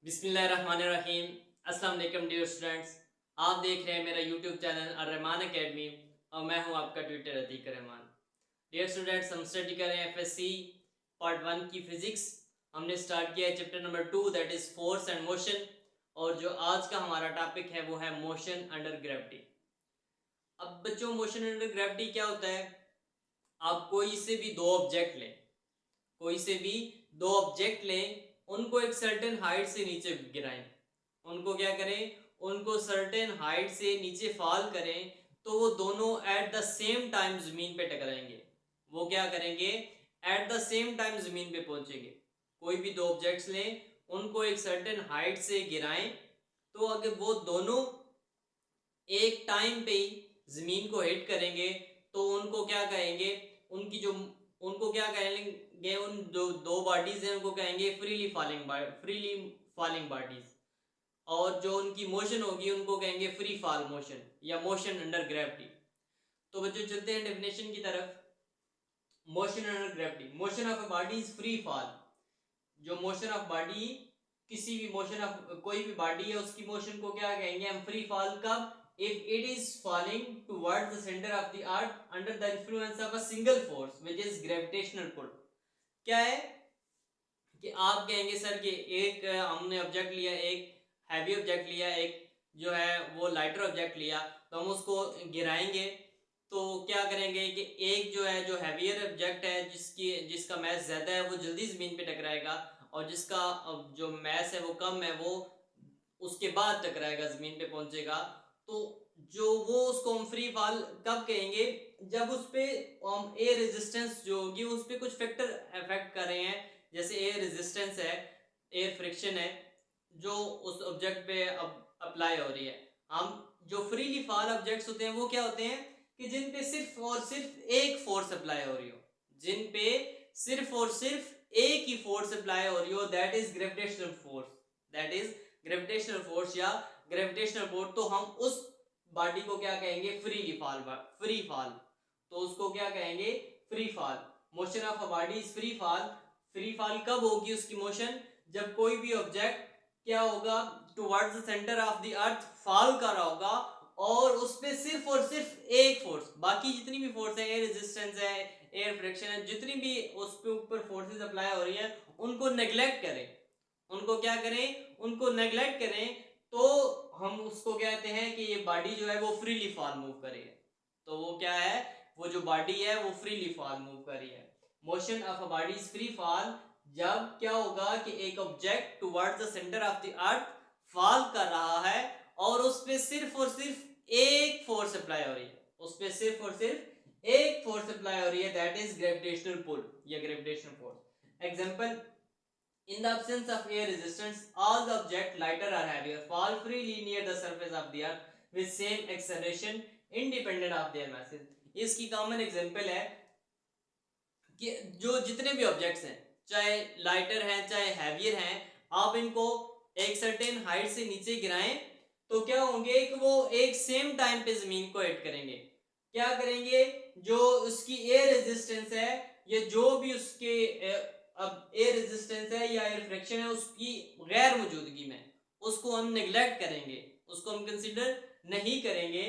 बिस्मिल्लाहिर्रहमानिर्रहीम। अस्सलाम वालेकुम डियर स्टूडेंट्स, आप देख रहे हैं मेरा यूट्यूब चैनल अर्रहमान एकेडमी और मैं हूं आपका tutor Ateeq Rahman. Dear students, हम स्टडी कर रहे हैं एफएससी पार्ट 1 की फिजिक्स। हमने स्टार्ट किया है chapter number 2 that is force and motion, और जो आज का हमारा टॉपिक है वो है मोशन अंडर ग्रेविटी। अब बच्चों, मोशन अंडर ग्रेविटी क्या होता है? आप कोई से भी दो ऑब्जेक्ट लें, कोई से भी दो ऑब्जेक्ट लें, उनको एक सर्टेन हाइट से नीचे गिराएं, उनको क्या करें, उनको सर्टेन हाइट से नीचे फॉल करें, तो वो दोनों एट द सेम टाइम जमीन पे टकराएंगे। वो क्या करेंगे? एट द सेम टाइम जमीन पे पहुंचेंगे। कोई भी दो ऑब्जेक्ट्स लें, उनको एक सर्टेन हाइट से गिराएं, तो अगर वो दोनों एक टाइम पे ही जमीन को हिट करेंगे तो उनको क्या कहेंगे, उनकी जो उनको क्या कहेंगे, उन जो दो बॉडीज हैं उनको कहेंगे फ्रीली फॉलिंग बॉडीज, और जो उनकी मोशन होगी उनको कहेंगे फ्री फॉल मोशन या मोशन अंडर ग्रेविटी। तो बच्चों चलते हैं डेफिनेशन की तरफ। Motion under gravity, motion of a body is free fall. जो मोशन ऑफ बॉडी, किसी भी मोशन ऑफ कोई भी बॉडी है उसकी मोशन को क्या कहेंगे हम? Free fall. कब? if it is falling towards the center of the earth under the influence of a single force which is gravitational pull। क्या है कि आप कहेंगे सर कि एक हमने ऑब्जेक्ट लिया, एक हैवी ऑब्जेक्ट लिया, एक जो है वो लाइटर ऑब्जेक्ट लिया, तो हम उसको गिराएंगे तो क्या करेंगे कि एक जो है जो हैवियर ऑब्जेक्ट है जिसका मैस ज़्यादा है वो जल्दी ज़मीन पे टकराएगा, और जिसका जो मैस है वो कम है वो उसके बाद टकराएगा, ज़मीन पे पहुंचेगा। तो जो वो उसको हम फ्री फॉल कब कहेंगे? जब उस पर एयर रेजिस्टेंस जो होगी उस पर कुछ फैक्टर अफेक्ट कर रहे हैं, जैसे एयर रेजिस्टेंस है, एयर फ्रिक्शन है, जो उस ऑब्जेक्ट पे अब अप्लाई हो रही है। हम जो फ्रीली फॉल ऑब्जेक्ट्स होते हैं वो क्या होते हैं कि जिन पे सिर्फ और सिर्फ एक फोर्स अप्लाई हो रही हो, जिन पे सिर्फ और सिर्फ एक ही फोर्स अप्लाई हो रही हो, that is gravitational force, that is gravitational force या ग्रेविटेशनल फोर्स। तो हम उस बॉडी को क्या कहेंगे? Free fall. तो उसको क्या कहेंगे? Free fall. Motion of a body is free fall. Free fall कब होगी उसकी मोशन? जब कोई भी ऑब्जेक्ट क्या होगा, towards the centre of the earth fall कर रहा होगा, और उस पे सिर्फ और सिर्फ एक फोर्स, बाकी जितनी भी फोर्स है, एयर रेजिस्टेंस है, एयर फ्रिक्शन है, जितनी भी उस पे ऊपर फोर्सेस अप्लाई हो रही है उनको नेग्लेक्ट करें, उनको क्या करें? उनको नेग्लेक्ट करें, तो हम उसको कहते हैं कि ये बॉडी जो है वो फ्रीली फॉल मूव कर रही है। तो वो क्या है? वो जो बॉडी है वो फ्रीली फॉल मूव कर रही है। Motion of a body is free fall जब क्या होगा कि एक object towards the centre of the earth fall कर रहा है और उस पे सिर्फ और सिर्फ एक फोर्स अप्लाई हो रही है, उस पे सिर्फ और सिर्फ एक फोर्स अप्लाई हो रही है, दैट इज ग्रेविटेशनल पुल या gravitational force. Example, in the absence of air resistance, all the objects lighter or heavier fall freely near the surface of the earth with same acceleration independent of their masses। इसकी common example है कि जो जितने भी objects हैं, चाहे lighter हैं चाहे हैवियर हैं, आप इनको एक सर्टेन हाइट से नीचे गिराएं तो क्या होंगे कि वो एक सेम टाइम पे जमीन को हिट करेंगे। क्या करेंगे? जो उसकी एयर रेजिस्टेंस है, ये जो भी उसके अब एयर रेजिस्टेंस है या एयर फ्रिक्शन है उसकी गैर मौजूदगी में उसको हम निगलेक्ट करेंगे, उसको हम कंसिडर नहीं करेंगे।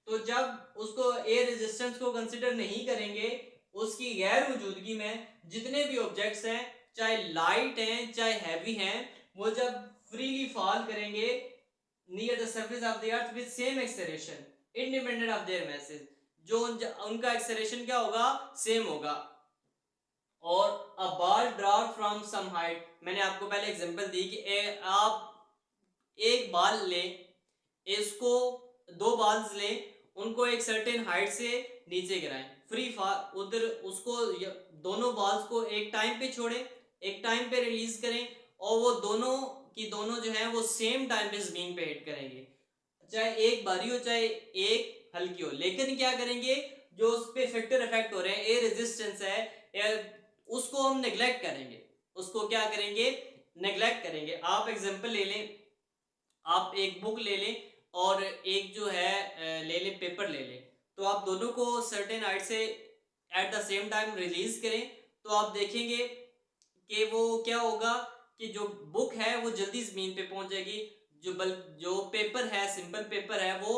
तो जब उसको एयर रेजिस्टेंस को कंसिडर नहीं करेंगे, उसकी गैर मौजूदगी में जितने भी ऑब्जेक्ट्स हैं, चाहे लाइट हैं चाहे हैवी हैं, वो जब फ्रीली फॉल करेंगे near the surface of the earth with same acceleration independent of their masses, जो उनका एक्सेलरेशन क्या होगा? सेम होगा। और a ball drop from some height, मैंने आपको पहले एग्जांपल दी कि आप एक बॉल ले, इसको दो बॉल्स ले, उनको एक सर्टेन हाइट से नीचे गिराएं, फ्री फॉल उधर उसको दोनों बॉल्स को एक टाइम पे छोड़ें, एक टाइम पे रिलीज करें, और वो दोनों की दोनों जो है वो सेम टाइम पे जमीन पे हिट करेंगे, चाहे एक भारी हो चाहे एक हल्की हो। लेकिन क्या करेंगे? जो उस पे फैक्टर इफेक्ट हो रहे हैं, एयर रेजिस्टेंस है, उसको हम नेग्लेक्ट करेंगे, उसको क्या करेंगे? नेग्लेक्ट करेंगे। आप एग्जांपल ले लें, आप एक बुक ले लें और एक जो है ले लें पेपर ले लें, तो आप दोनों को सर्टेन हाइट से at the same time release करें, तो आप देखेंगे कि वो क्या होगा कि जो बुक है वो जल्दी जमीन पे पहुंच जाएगी, जो पेपर है, सिंपल पेपर है, वो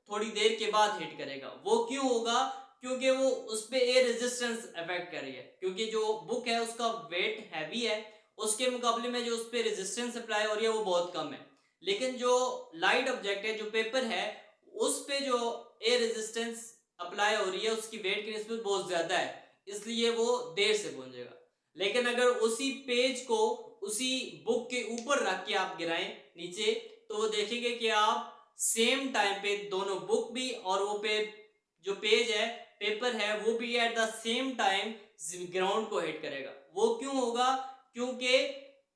थोड़ी देर के बाद हिट करेगा। वो क्यों होगा? क्योंकि वो उस पे एयर रेजिस्टेंस अफेक्ट कर रही है, क्योंकि जो बुक है उसका वेट हैवी है, उसके मुकाबले में जो उस पे रेजिस्टेंस अप्लाई हो रही है वो बहुत कम है। लेकिन जो लाइट ऑब्जेक्ट है, जो पेपर है, उस पे जो एयर रेजिस्टेंस अप्लाई हो रही है उसकी वेट की निस्बत बहुत ज्यादा है, इसलिए वो देर से पहुंचेगा। लेकिन अगर उसी पेज को उसी बुक के ऊपर रख के आप गिराएं नीचे, तो वो देखेंगे कि आप सेम टाइम पे दोनों बुक भी और वो जो पेज है, पेपर है, वो भी at the same time ground को हिट करेगा। वो क्यों होगा? क्योंकि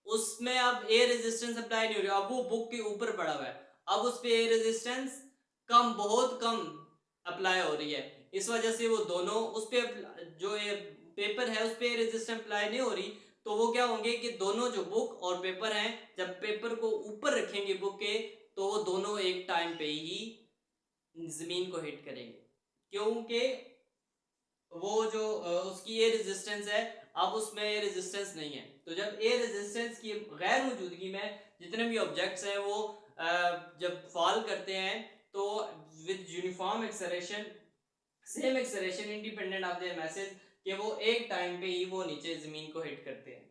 उसमें अब एयर रेजिस्टेंस अप्लाई नहीं हो रही, अब वो बुक के ऊपर पड़ा हुआ है, अब उस पे एयर रेजिस्टेंस कम, बहुत कम अप्लाई हो रही है। इस वजह से वो दोनों उस पे जो पेपर है उस पे रेजिस्टेंस अप्लाई नहीं हो रही, तो वो क्या होंगे कि दोनों जो बुक और पेपर हैं, जब पेपर को ऊपर रखेंगे बुक के, तो वो दोनों एक टाइम पे ही जमीन को हिट करेंगे, क्योंकि वो जो उसकी एयर रेजिस्टेंस है, अब उसमें एयर रेजिस्टेंस नहीं है। तो जब एयर रेजिस्टेंस की गैर मौजूदगी में जितने भी ऑब्जेक्ट्स हैं वो जब फॉल करते हैं, तो with uniform acceleration, same acceleration independent of their message, कि वो एक टाइम पे ही वो नीचे जमीन को हिट करते हैं।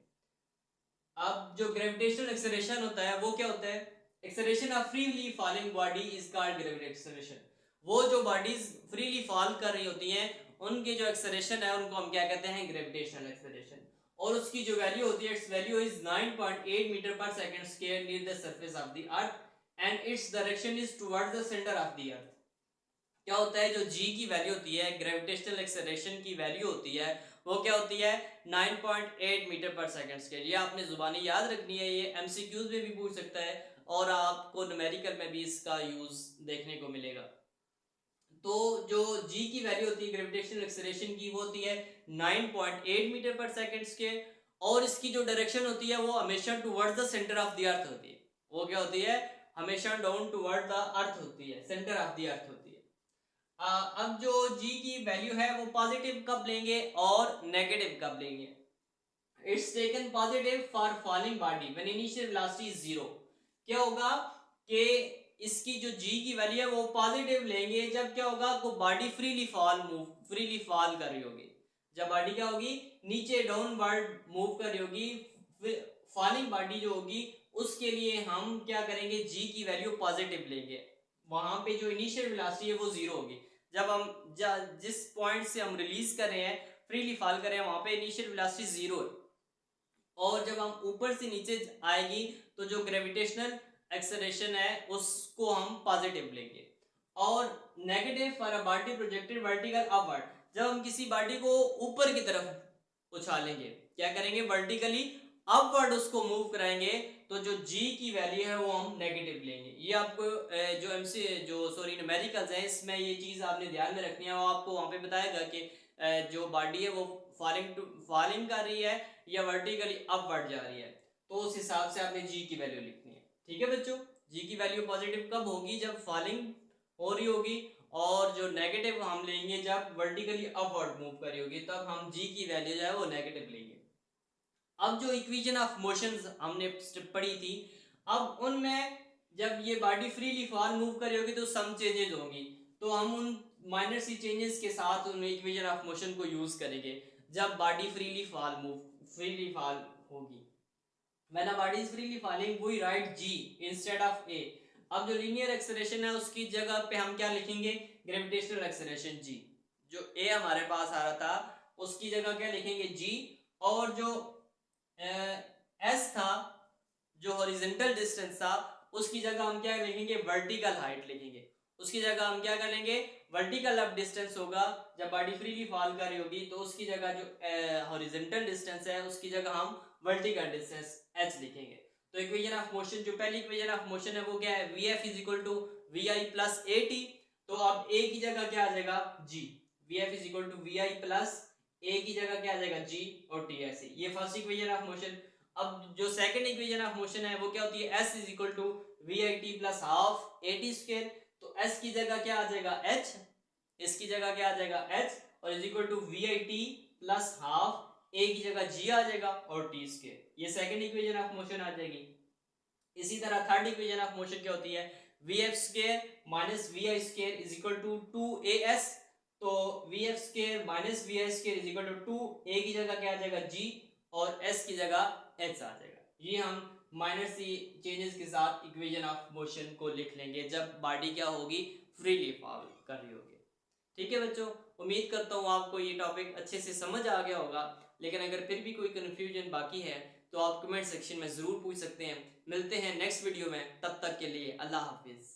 अब जो ग्रेविटेशनल एक्सेलरेशन होता है वो क्या होता है? Acceleration of freely falling body is called gravitational acceleration. वो जो बॉडीज फ्रीली फॉल कर रही होती हैं, उनके जो एक्सेलरेशन है उनको हम क्या कहते हैं? Gravitational acceleration. और उसकी जो वैल्यू होती है, इट्स वैल्यू इज 9.8 मीटर पर second square near the surface of the earth and its direction is towards the centre of the अर्थ। क्या होता है? जो जी की वैल्यू होती है, ग्रेविटेशनल एक्सेलरेशन की वैल्यू होती है, वो क्या होती है? 9.8 मीटर पर सेकंड स्क्वायर। ये आपने जुबानी याद रखनी है, ये एमसीक्यूज में भी पूछ सकता है और आपको न्यूमेरिकल में भी इसका यूज देखने को मिलेगा। तो जो जी की वैल्यू होती है ग्रेविटेशनल एक्सेलरेशन की, वो होती है 9.8 मीटर पर सेकंड स्क्वायर, और इसकी जो डायरेक्शन होती है वो हमेशा towards the centre of the अर्थ होती है। वो क्या होती है? हमेशा डाउन टुवर्ड द अर्थ होती है, सेंटर ऑफ द अर्थ होती है। अब जो जी की वैल्यू है वो पॉजिटिव कब लेंगे और नेगेटिव कब लेंगे? It's taken positive for falling body when initial velocity is 0। क्या होगा कि इसकी जो जी की वैल्यू है वो पॉजिटिव लेंगे जब क्या होगा, को बॉडी फ्रीली फॉल कर रही होगी। जब बॉडी क्या होगी? नीचे डाउनवर्ड मूव कर रही होगी, फॉलिंग बॉडी जो होगी, उसके लिए हम क्या करेंगे? जी की वैल्यू पॉजिटिव लेंगे। वहां पे जो इनिशियल वेलोसिटी है वो 0 होगी। जब हम जिस पॉइंट से हम रिलीज कर रहे हैं, फ्रीली फॉल कर रहे हैं, वहां पे इनिशियल वेलोसिटी 0 है, और जब हम ऊपर से नीचे आएगी तो जो ग्रेविटेशनल एक्सेलरेशन है उसको हम पॉजिटिव लेंगे। और negative for a body projected vertical upward, जब हम किसी बॉडी को ऊपर की तरफ उछालेंगे, क्या करेंगे? वर्टिकली अपवर्ड उसको मूव कराएंगे, तो जो जी की वैल्यू है वो हम नेगेटिव लेंगे। ये आपको जो एमसी जो सॉरी न्यूमेरिकल्स है, इसमें ये चीज आपने ध्यान में रखनी है। वो आपको वहां पे बताएगा कि जो बॉडी है वो फॉलिंग कर रही है या वर्टिकली अपवर्ड जा रही है, तो उस हिसाब से आपने जी की वैल्यू लिखनी है। ठीक है बच्चों, जी की वैल्यू पॉजिटिव कब होगी? जब फॉलिंग हो रही होगी, और जो नेगेटिव हम लेंगे जब वर्टिकली अपवर्ड मूव कर रही होगी, तब हम जी की वैल्यू जो है वो नेगेटिव लेंगे। अब जो इक्वेशन ऑफ मोशंस हमने पढ़ी थी, अब उनमें जब ये बॉडी फ्रीली फॉल मूव कर रही होगी तो सम चेंजेस होंगी, तो हम उन माइनर सी चेंजेस के साथ उन इक्वेशन ऑफ मोशन को यूज करेंगे जब बॉडी फ्रीली फॉल होगी। When a body is freely falling we write G instead of A. अब जो लीनियर एक्सेलरेशन है उसकी जगह पे हम क्या लिखेंगे? ग्रेविटेशनल एक्सेलरेशन जी। जो ए हमारे पास आ रहा था उसकी जगह क्या लिखेंगे? जी। और जो एस था, जो हॉरिजॉन्टल डिस्टेंस था, उसकी जगह हम क्या लिखेंगे? वर्टिकल हाइट लिखेंगे। उसकी जगह हम क्या कर लेंगे? वर्टिकल अप डिस्टेंस होगा जब बॉडी फ्रीली फॉल कर रही होगी, तो उसकी जगह जो हॉरिजॉन्टल डिस्टेंस है उसकी जगह हम वर्टिकल डिस्टेंस h लिखेंगे। तो इक्वेशन ऑफ मोशन, जो पहली इक्वेशन ऑफ मोशन है वो क्या है? vf is equal to vi plus at। तो अब a की जगह क्या आ जाएगा? g। vf is equal to vi plus a की जगह क्या आ जाएगा? g और t ऐसे। ये फर्स्ट इक्वेशन ऑफ मोशन। अब जो सेकंड इक्वेशन ऑफ मोशन है वो क्या होती है? s is equal to vit plus half at square. तो s की जगह क्या आ जाएगा? h। इसकी जगह क्या आ जाएगा? h, और is equal to vit plus half A की जगह जी आ जाएगा और टी स्क्वायर, ये सेकंड इक्वेशन ऑफ मोशन आ जाएगी। इसी तरह थर्ड इक्वेशन ऑफ मोशन क्या होती है, V F square minus V I square is equal to 2as। तो V F square minus V I square is equal to 2, A की जगह क्या आ जाएगा जी और एस की जगह एच आ जाएगा। ये हम माइनर सी चेंजेस के साथ इक्वेशन ऑफ मोशन को लिख लेंगे जब बॉडी क्या होगी, फ्रीली फॉल कर रही होगी। ठीक है बच्चों, उम्मीद करता हूँ आपको ये टॉपिक अच्छे से समझ आ गया होगा, लेकिन अगर फिर भी कोई कन्फ्यूजन बाकी है तो आप कमेंट सेक्शन में ज़रूर पूछ सकते हैं। मिलते हैं नेक्स्ट वीडियो में, तब तक के लिए अल्लाह हाफिज़।